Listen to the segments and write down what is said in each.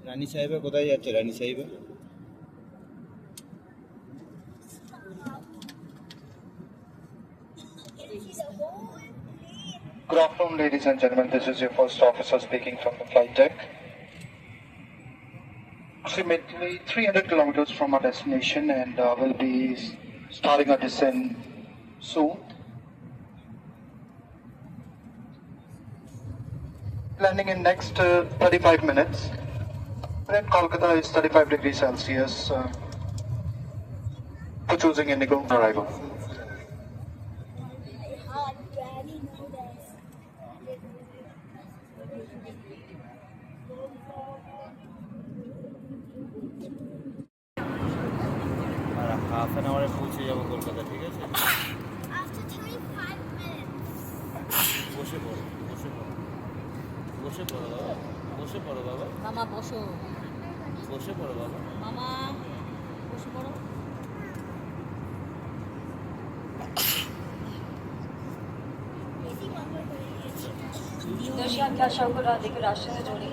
রানী সাহেবা কোথায় যাচ্ছে? রানী সাহেবা Good afternoon, ladies and gentlemen. This is your first officer speaking from the flight deck. Approximately 300 kilometers from our destination, and we'll be starting our descent soon. Landing in next 35 minutes. In Kolkata is 35 degrees Celsius for choosing Indigo arrival. আর half an আওয়ারে পৌঁছে যাবো কলকাতা, ঠিক আছে? বসে পড়ো, বসে পড়ো, বসে পড়ো বাবা, বসে পড়ো বাবা। মামা বসো, বসে পড়ো বাবা। মামা বসে পড়ো। Doshan ka shakura dikh rashtra se jodi.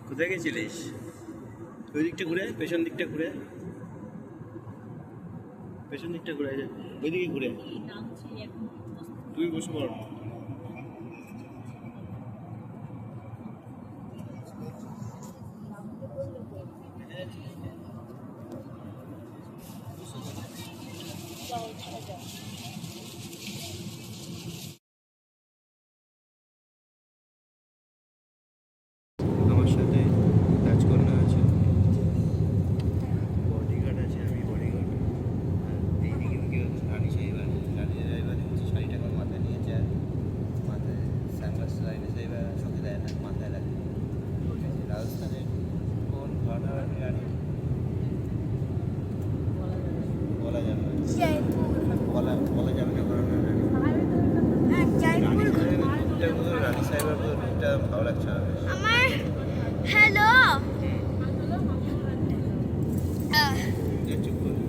কোথায় গেছিলিস? ওই দিকটা ঘুরে, পেছন দিকটা ঘুরে, পেছন দিকটা ঘুরে, ওইদিকে ঘুরে। তুই বসে পড়। আমার সাথে রাজকন্যা আছে, বডিগার্ড আছে, আমি বডিগার্ড। এইদিকে রানী সাহেব আছে। রানী সাহেব হচ্ছে শাড়িটা আমার মাথায় নিয়েছে, আর মাথায় সানগ্লাস রানী সাহেব চোখে দেয় না, মাথায় লাগে। রাজস্থানের কোন ঘটনা গাড়ি বলা যাবে না, বলা যাবে না ঘটনা গাড়ি। রানী সাহেবের রূপটা ভালো লাগছে আমার। হ্যালো চুপ করে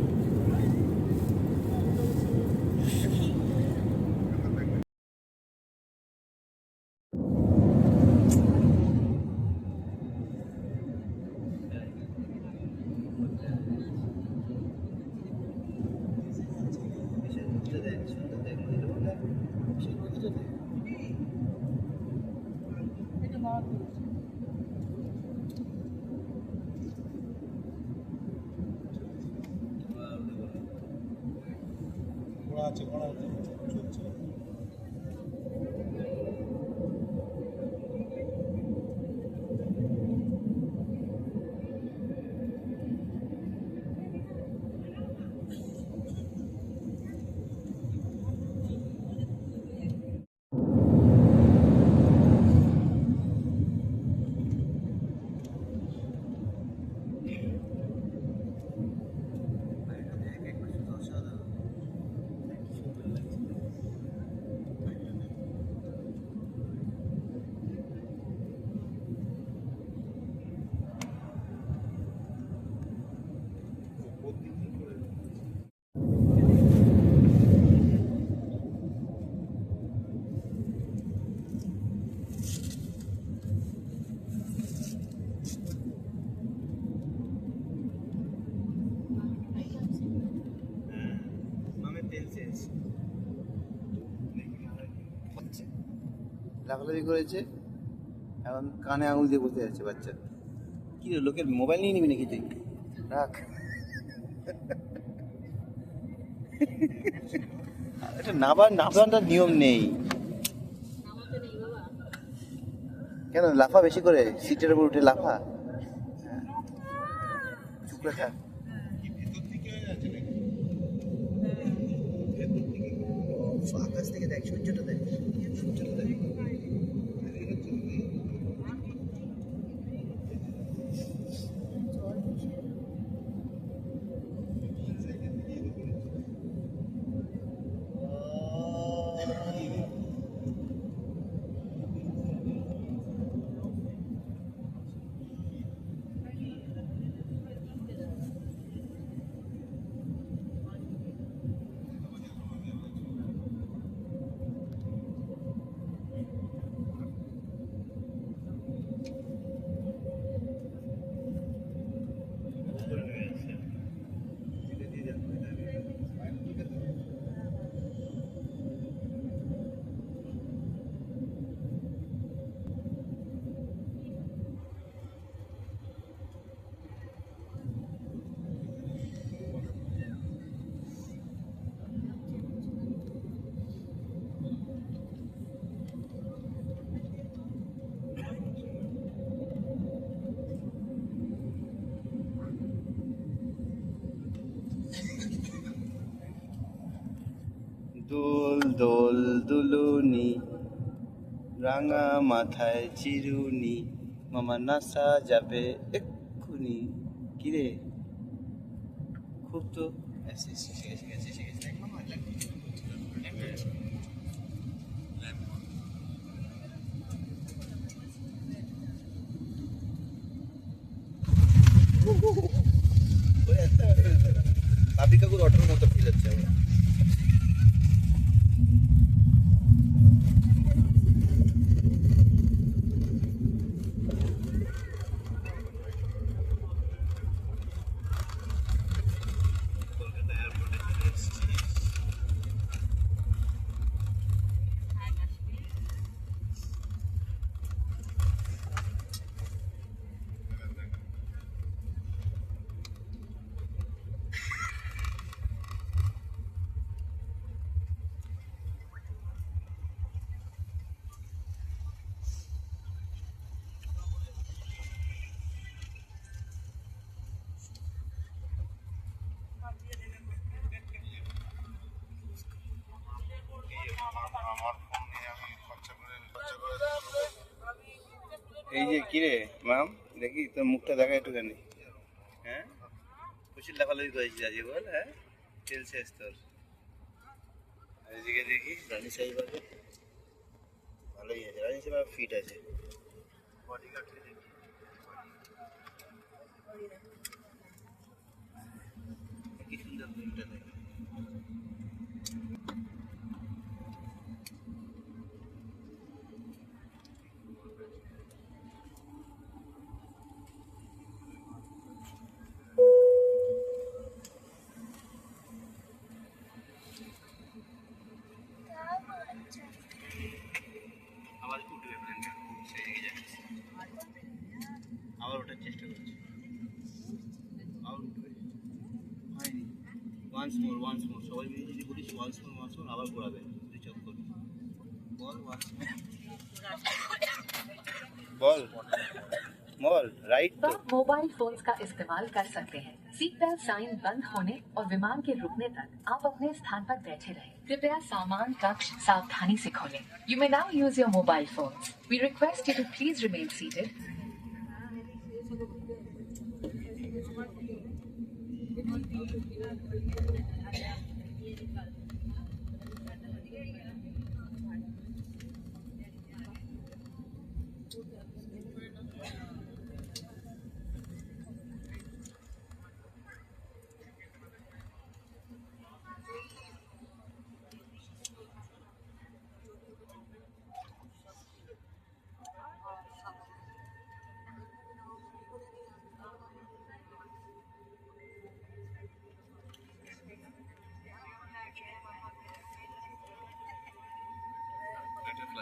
লাফালাফি করেছে, এখন কানে আঙুল দিয়ে বসে যাচ্ছে বাচ্চা। কি রে, লোকের মোবাইল নিয়ে নিবি নাকি তুই? রাখ। এটা নাবার নিয়ম নেই। নামাতে নেই বাবা। কেন লাফা বেশি করে, সিটের উপর উঠে লাফা। চুপ করে থাক। আকাশ থেকে দেখ, সূর্যটা দেখ, সূর্যটা দেখ। দোল দোল দুলুনি, রাঙা মাথায় চিরুনি, মামা নাসা যাবে এক্ষুনি। কিরে, খুব তো বাপি কাকুর অটোর মতো ফিল হচ্ছে আমার। এই যে কিরে মাম, দেখি তোর মুখটা দেখা একটুখানি। হ্যাঁ, প্রচুর লাফালাফি করেছিস আজকে, বল। হ্যাঁ, তেল শেষ তোর। আর এদিকে দেখি রানী সাহেবাকে, ভালোই আছে, রানী সাহেব ফিট আছে। বডি গার্ডকে দেখি, কি সুন্দর ফিটটা দেখে। আবার উঠবে প্লেনটা, সেই দিকে যাচ্ছে, আবার ওঠার চেষ্টা করছে, আবার উঠবে, হয়নি। ওয়ান্স মোর, সবাই মিলে যদি বলিস ওয়ান্স মোর, আবার ঘোরাবে তুই চক্কর। বল ওয়ান্স মোর, বল বল, রাইট तो। आप मोबाइल फोन्स का इस्तेमाल कर सकते हैं। सीट बेल्ट साइन बंद होने और विमान के रुकने तक आप अपने स्थान पर बैठे रहें। कृपया सामान कक्ष सावधानी से खोलें। You may now use your mobile phones. We request you to please remain seated.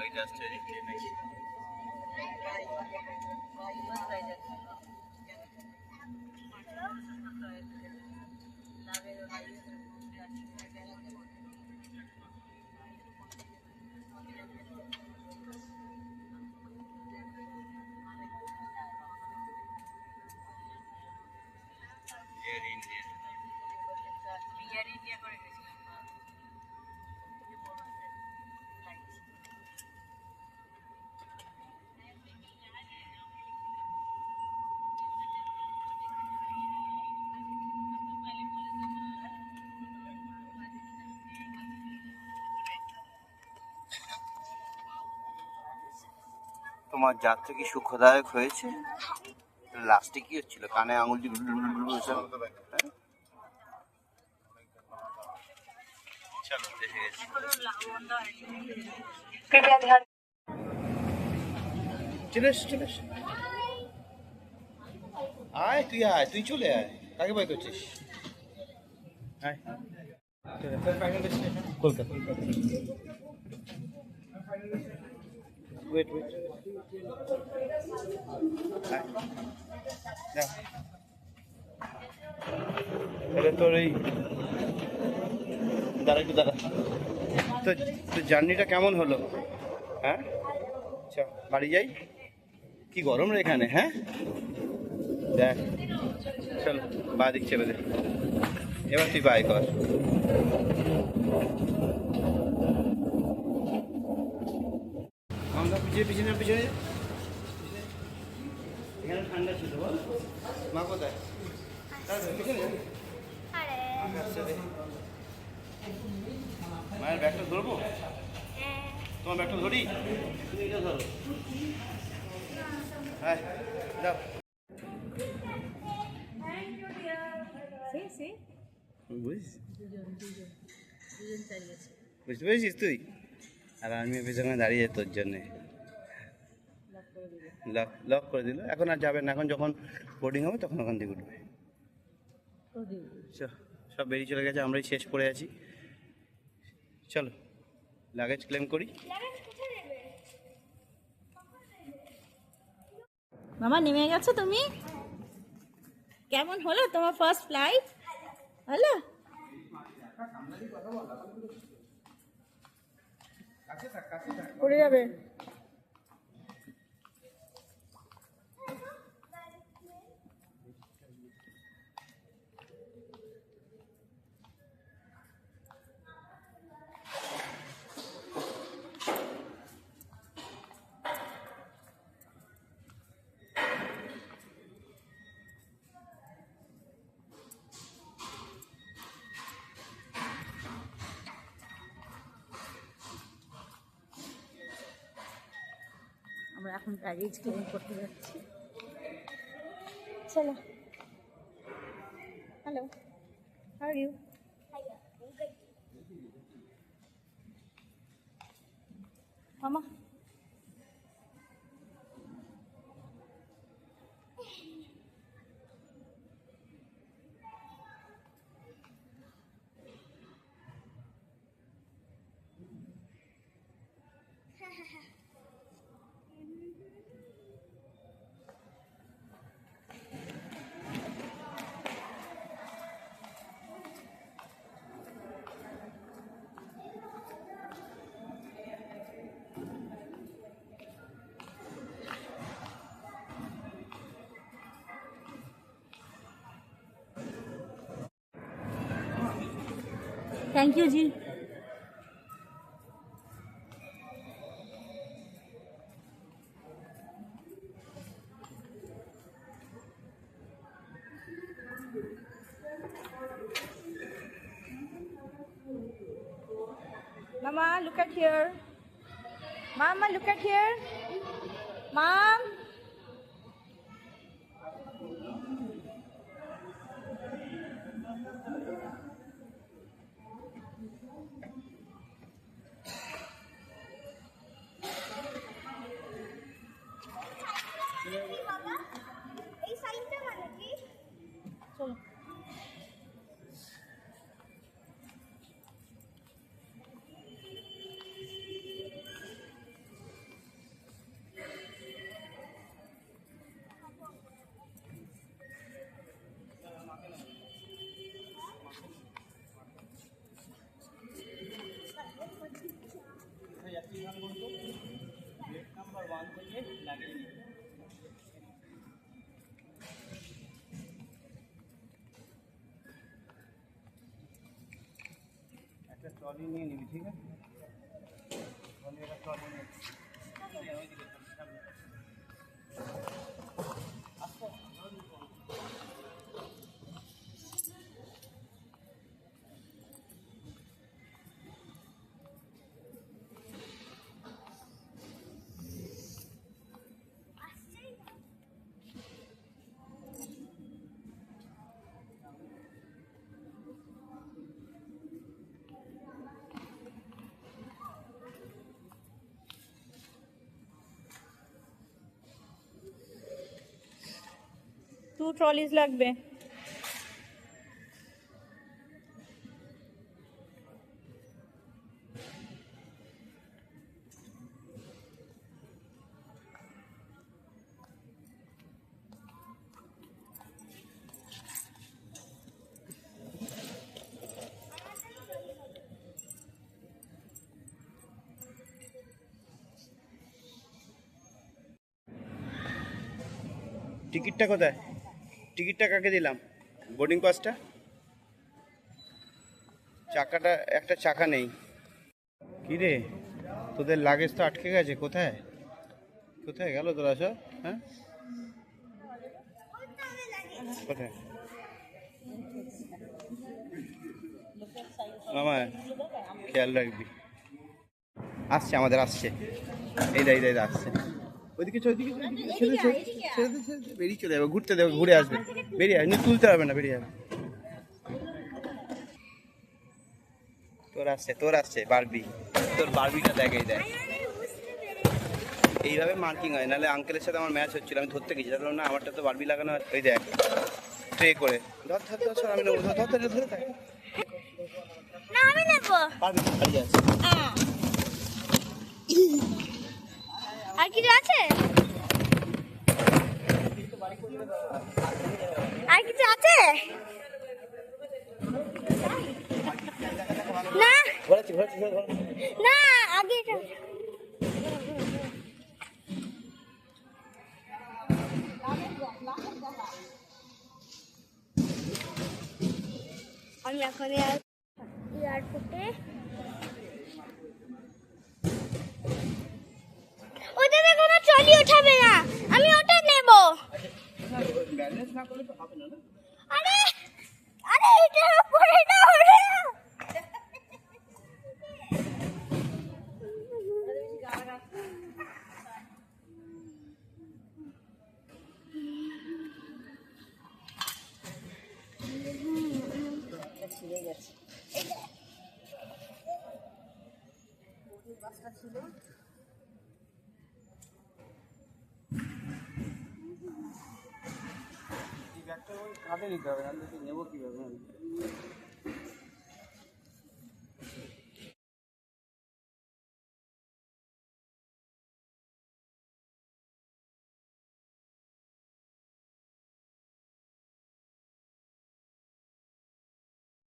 Flight আসছে ট্রেনে। Air India. তোমার যাত্রা কি সুখদায়ক হয়েছে? লাস্টে কি হচ্ছিল? কানে আঙুল দিয়ে হ্যাঁ? চলো দেখে গেছি। कृपया ध्यान চলে এস, চলে এস। আয় তুই চলে আয়। কাকে ভয় করছিস? আয়। কলকাতা। ওয়েট। এটা তোর এই দাঁড়া। তো জার্নিটা কেমন হলো? হ্যাঁ, আচ্ছা বাড়ি যাই। কি গরম রে এখানে, হ্যাঁ? দেখ, চল বা দিক চেপে দে। এবার তুই বাই কর। আমরা পিছনে এখানে ঠান্ডা ছিল বল। মা কোথায়? পিছনে মায়ের ব্যাগটা ধরবো? তোমার ব্যাগটা ধরি? তুমি এটা ধরো। হ্যাঁ যাও। বুঝতে পেরেছিস তুই? আর আমি পেছনে দাঁড়িয়ে তোর জন্যে লক করে দিল। এখন আর যাবে না, এখন যখন বোর্ডিং হবে তখন ওখান থেকে উঠবে। সব বেরিয়ে চলে গেছে, আমরাই শেষ পড়ে আছি। চলো লাগেজ ক্লেম করি। মামা নেমে গেছো তুমি? কেমন হলো তোমার ফার্স্ট ফ্লাইট? হলো? পড়ে যাবে। আমরা এখন ব্যাগেজ ক্লেম করতে যাচ্ছি। চলো। Hello, how are you? মামা थैंक यू जी। Mama, look at here. Mama, look at here. Mom. চলো। একটা ট্রলি নিয়ে নিবি, ঠিক আছে? একটা ট্রলি নিয়ে টু ট্রলিজ লাগবে। টিকিটটা কোথায়? টিকিটটা কাকে দিলাম? বোর্ডিং পাসটা? চাকাটা, একটা চাকা নেই। কি রে, তোদের লাগেজ তো আটকে গেছে। কোথায় কোথায় গেল তোরা সব? হ্যাঁ, কোথায়? মামা খেয়াল রাখবি। আসছে আমাদের, আসছে। এই দাই দাই আসছে। ওইদিকে বেরিয়ে চলে যাবে, ঘুরতে দেবে, ঘুরে আসবে। বেরিয়ে আসবে, তুলতে হবে না, বেরিয়ে যাবে। তোর আসছে বারবি। তোর বারবিটা দেখেই দেয়। এইভাবে মার্কিং হয়, নাহলে আঙ্কেলের সাথে আমার ম্যাচ হচ্ছিল, আমি ধরতে গেছি, তাহলে না আমারটা তো বারবি লাগানো। ওই দেখ, ট্রে করে ধর ধর ধর, আমি নেবো, ধর ধর ধরে থাক। না আমি নেব। বারবি হারিয়ে আছে। আর কিছু আছে? আর কিছু আছে? না না, আগে এটা। আমি এখন এয়ারপোর্টে ওটাতে কোনো ট্রলি ওঠাবে না, আমি ওটা নেব। আরে আরে এটা পড়ে না ওরে। কাঁধে নিতে হবে, নাহলে নেবো কিভাবে?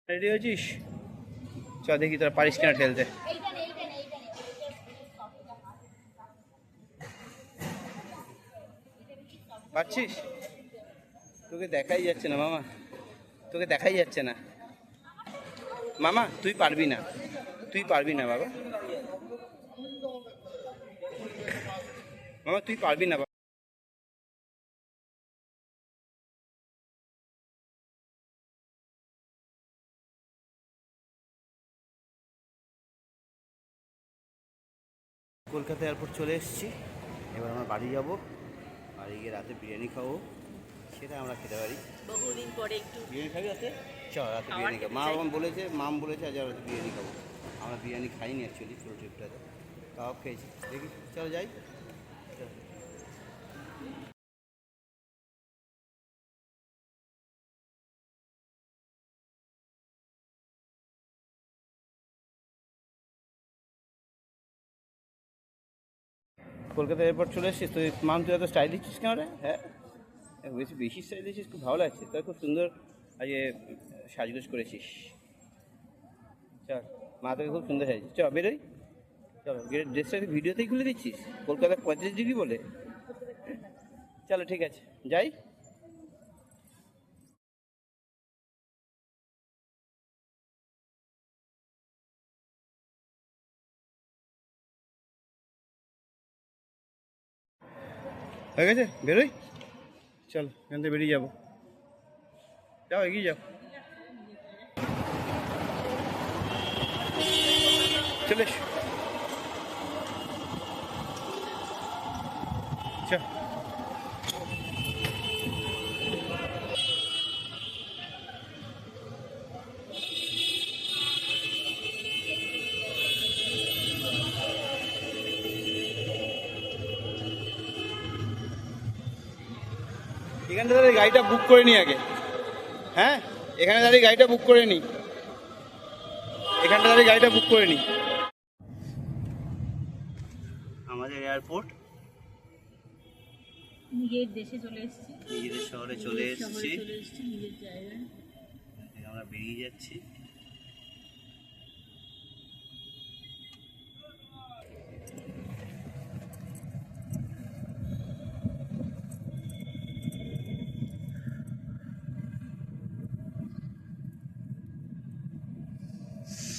রেডি হয়েছিস? চ দেখি তোরা পারিস কিনা ঠেলতে। পারছিস? তোকে দেখাই যাচ্ছে না মামা, তোকে দেখাই যাচ্ছে না মামা। তুই পারবি না, তুই পারবি না বাবা। মামা তুই পারবি না বাবা। কলকাতা এয়ারপোর্ট চলে এসেছি। এবার আমরা বাড়ি যাব, বাড়ি গিয়ে রাতে বিরিয়ানি খাবো। সেটা আমরা খেতে পারি বহুদিন পরে একটু বিরিয়ানি খাবি রাতে। চল রাতে বিরিয়ানি খাবো। মাম বলেছে আজ রাতে বিরিয়ানি খাবো। আমরা বিরিয়ানি খাইনি অ্যাকচুয়ালি ছোটো ট্রিপটাতে, তাও খেয়েছি। দেখি চল যাই। কলকাতা এয়ারপোর্ট চলে এসেছিস তুই। মাম তুই এত স্টাইল দিচ্ছিস কেন রে? হ্যাঁ, বেশি বেশি স্টাইল দিচ্ছিস, খুব ভালো লাগছে। তুই খুব সুন্দর আজ সাজগোজ করেছিস। চল, মা তোকে খুব সুন্দর সাজছিস। চ বেরোই। চলো ড্রেসটা ভিডিওতেই খুলে দিচ্ছিস, কলকাতা 35 ডিগ্রি বলে। চলো ঠিক আছে, যাই। হয়ে গেছে, বেরোই। চল, এখান থেকে বেরিয়ে যাবো। যাও, এগিয়ে যাও। চলে এসো। চল। এখানে দাঁড়িয়ে গাড়িটা বুক করে নি আগে। হ্যাঁ, এখানে দাঁড়িয়ে গাড়িটা বুক করে নি, এখানটা দাঁড়িয়ে গাড়িটা বুক করে নি। আমাদের এয়ারপোর্ট, নিজের দেশে চলে এসেছি, নিজেদের শহরে চলে এসেছি, নিজের জায়গায়। আমরা বেরিয়ে যাচ্ছি।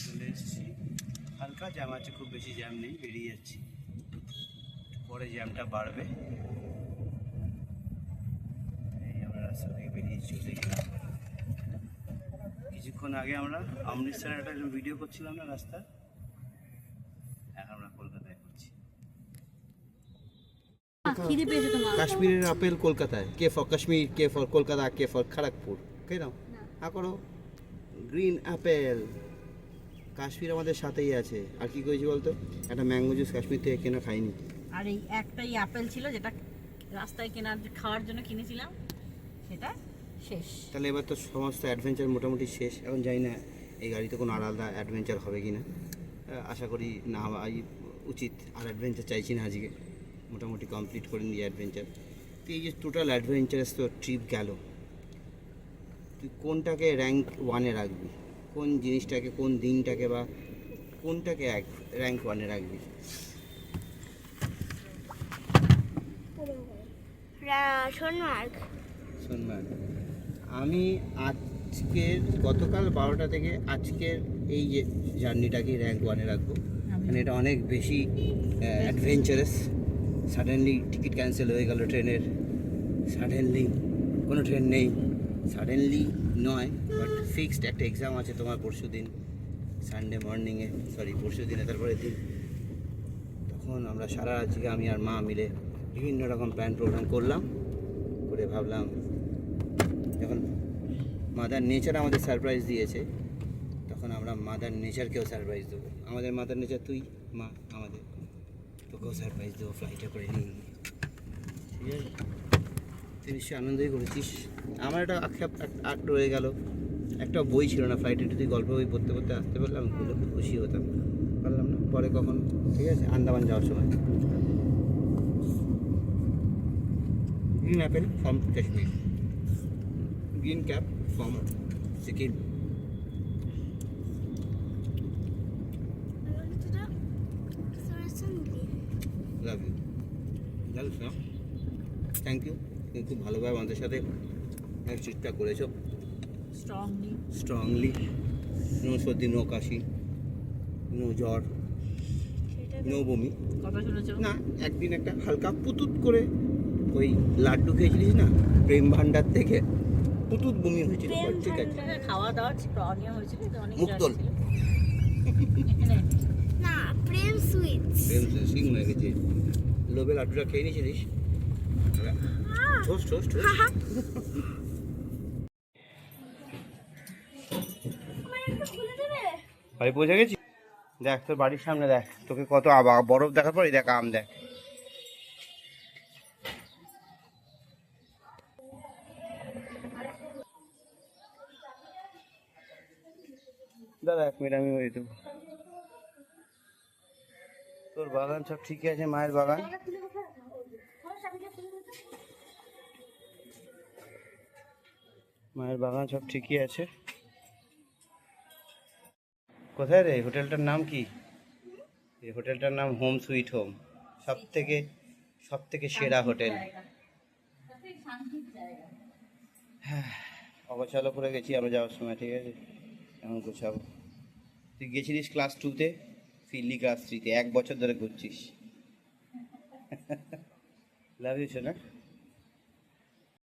চলে এসেছি, হালকা জ্যাম আছে, খুব বেশি জ্যাম নেই, বেরিয়ে যাচ্ছি। পরে জ্যামটা বাড়বে। এই আমরা রাস্তা থেকে বেরিয়ে চলে গেলাম। কিছুক্ষণ আগে আমরা অমৃতসরের একটা ভিডিও করছিলাম না রাস্তা, এখন আমরা কলকাতায় করছি। খিদে পেয়েছে তোমার? কাশ্মীরের আপেল কলকাতায়, K for Kashmir, K for Kolkata, K for Kharagpur. কে নাও করো গ্রিন আপেল। কাশ্মীর আমাদের সাথেই আছে। আর কি করেছি বলতো, একটা ম্যাঙ্গো জুস কাশ্মীর থেকে কেনা খাইনি। আর এই একটাই আপেল ছিল যেটা রাস্তায় কেনার খাওয়ার জন্য কিনেছিলাম, সেটা শেষ। তাহলে এবার তো সমস্ত অ্যাডভেঞ্চার মোটামুটি শেষ। এখন জানি না এই গাড়িতে কোনো আলাদা অ্যাডভেঞ্চার হবে কি না, আশা করি না হওয়াই উচিত। আর অ্যাডভেঞ্চার চাইছি না আজকে, মোটামুটি কমপ্লিট করে নিই অ্যাডভেঞ্চার। তো এই যে টোটাল অ্যাডভেঞ্চারাস তো ট্রিপ গেল, তুই কোনটাকে র্যাঙ্ক 1-এ রাখবি? কোন জিনিসটাকে, কোন দিনটাকে বা কোনটাকে র্যাঙ্ক 1-এ রাখবি? সোনমার্গ। সোনমার্গ। আমি আজকের গতকাল 12টা থেকে আজকের এই যে জার্নিটাকে র্যাঙ্ক 1-এ রাখবো। মানে এটা অনেক বেশি অ্যাডভেঞ্চারাস। সাডেনলি টিকিট ক্যান্সেল হয়ে গেল ট্রেনের, সাডেনলি কোনো ট্রেন নেই, সাডেনলি নয় বাট ফিক্সড একটা এক্সাম আছে তোমার পরশু দিন সানডে মর্নিংয়ে, সরি পরশু দিনে, তারপরের দিন। তখন আমরা সারা আজকে আমি আর মা মিলে বিভিন্ন রকম প্ল্যান প্রোগ্রাম করলাম, করে ভাবলাম যখন মাদার নেচার আমাদের সারপ্রাইজ দিয়েছে, তখন আমরা মাদার নেচারকেও সারপ্রাইজ দেবো। আমাদের মাদার নেচার তুই, মা, আমাদের তোকেও সারপ্রাইজ দেবো ফ্লাইটে করে নিয়ে গিয়ে। ঠিক আছে, তুই নিশ্চয়ই আনন্দই করেছিস। আমার একটা আক্ষেপ আট রয়ে গেল, একটা বই ছিল না ফ্লাইটে, যদি গল্প বই পড়তে পড়তে আসতে পারলাম খুব খুশি হতাম, পারলাম না। পরে কখন, ঠিক আছে, আন্দামান যাওয়ার সময়। Green apple from Kashmir, green cap from Sikkim. Love you, love you, thank you. তুমি খুব ভালোভাবে আমাদের সাথে ট্রিটটা করেছো, স্ট্রংলি। নো সর্দি, নো কাশি, নো জ্বর, নো বমি। কথা শুনেছো? না, একদিন একটা হালকা পুতুত করে ওই লাড্ডু খেয়েছিলিস না প্রেম ভান্ডার থেকে, পুতুত বমি হয়েছিল, ঠিক আছে। খাওয়া দাওয়া অনিয়ম হয়েছিল, অনেক মুক্তল না, প্রেম সুইটস। প্রেম সিং হয়ে গেছে, লোভে লাড্ডুটা খেয়ে নিয়েছিলিস। ঠোস ঠোস ঠোস। বাড়ি পৌঁছে গেছি। দেখ তোর বাড়ির সামনে, দেখ তোকে কত বরফ দেখার পরে দেখ আম, দেখ। দাদা 1 মিনিট, আমি ওই দেবো। তোর বাগান সব ঠিকই আছে, মায়ের বাগান। মায়ের বাগান সব ঠিকই আছে। কোথায় রে হোটেলটার নাম কি? এই হোটেলটার নাম হোম সুইট হোম, সব থেকে সেরা হোটেল। হ্যাঁ, অগোছালো করে গেছি আমরা যাওয়ার সময়, ঠিক আছে, এখন গোছাবো। তুই গেছিলিস ক্লাস 2-তে, ফিরলি ক্লাস 3-তে, 1 বছর ধরে ঘুরছিস। লাভ ইউ সোনা।